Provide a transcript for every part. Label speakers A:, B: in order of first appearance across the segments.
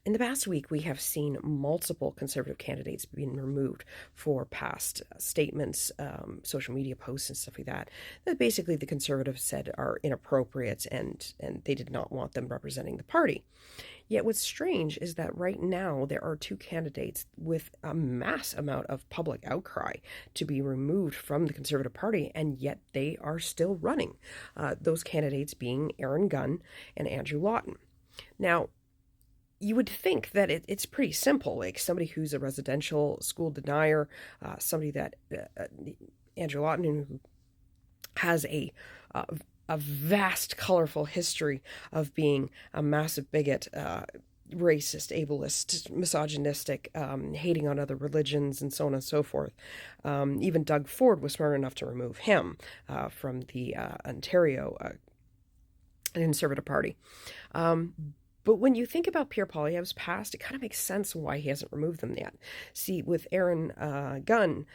A: In the past week, we have seen multiple Conservative candidates being removed for past statements, social media posts, and stuff like that basically the Conservatives said are inappropriate and they did not want them representing the party. Yet what's strange is that right now there are two candidates with a mass amount of public outcry to be removed from the Conservative Party, and yet they are still running. Those candidates being Gunn and Andrew Lawton. Now, you would think that it's pretty simple, like somebody who's a residential school denier, somebody that Andrew Lawton, who has a vast, colorful history of being a massive bigot, racist, ableist, misogynistic, hating on other religions, and so on and so forth. Even Doug Ford was smart enough to remove him from the Ontario Conservative Party. But when you think about Pierre Poilievre's past, it kind of makes sense why he hasn't removed them yet. See, with Gunn,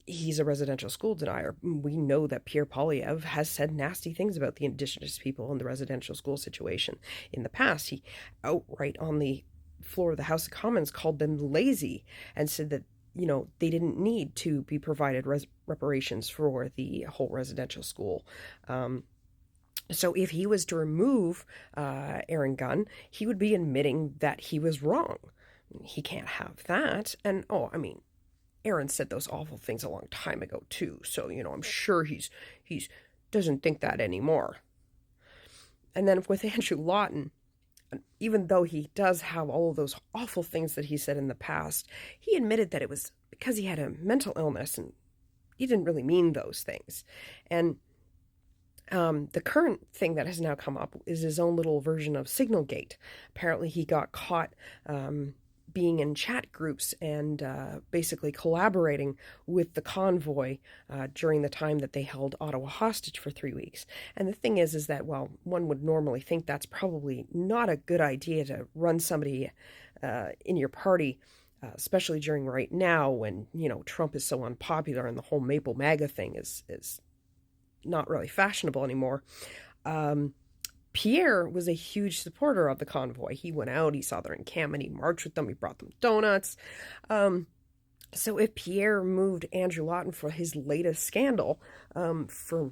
A: he's a residential school denier. We know that Pierre Poilievre has said nasty things about the Indigenous people in the residential school situation. In the past, he outright on the floor of the House of Commons called them lazy and said that, they didn't need to be provided reparations for the whole residential school. So if he was to remove Gunn, he would be admitting that he was wrong. He can't have that. And, Aaron said those awful things a long time ago too, so I'm sure he's doesn't think that anymore. And then with Andrew Lawton, even though he does have all of those awful things that he said in the past, he admitted that it was because he had a mental illness and he didn't really mean those things. And the current thing that has now come up is his own little version of Signalgate. Apparently he got caught being in chat groups and basically collaborating with the convoy during the time that they held Ottawa hostage for 3 weeks. And the thing is that, well, one would normally think that's probably not a good idea to run somebody in your party, especially during right now when, Trump is so unpopular and the whole Maple MAGA thing is not really fashionable anymore. Pierre was a huge supporter of the convoy. He went out, he saw their encampment, he marched with them, he brought them donuts. So if Pierre moved Andrew Lawton for his latest scandal, for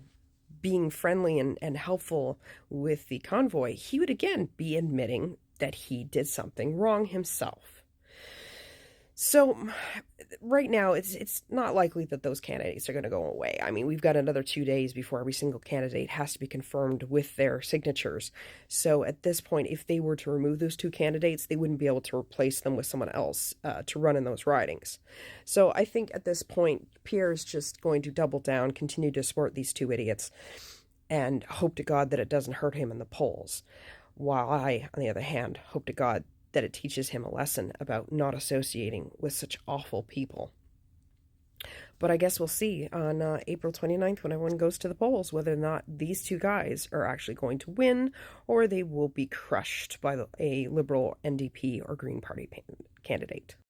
A: being friendly and helpful with the convoy, he would again be admitting that he did something wrong himself. So right now, it's not likely that those candidates are going to go away. We've got another 2 days before every single candidate has to be confirmed with their signatures. So at this point, if they were to remove those two candidates, they wouldn't be able to replace them with someone else to run in those ridings. So I think at this point, Pierre is just going to double down, continue to support these two idiots, and hope to God that it doesn't hurt him in the polls. While I, on the other hand, hope to God that it teaches him a lesson about not associating with such awful people. But I guess we'll see on April 29th when everyone goes to the polls whether or not these two guys are actually going to win or they will be crushed by a Liberal, NDP, or Green Party candidate.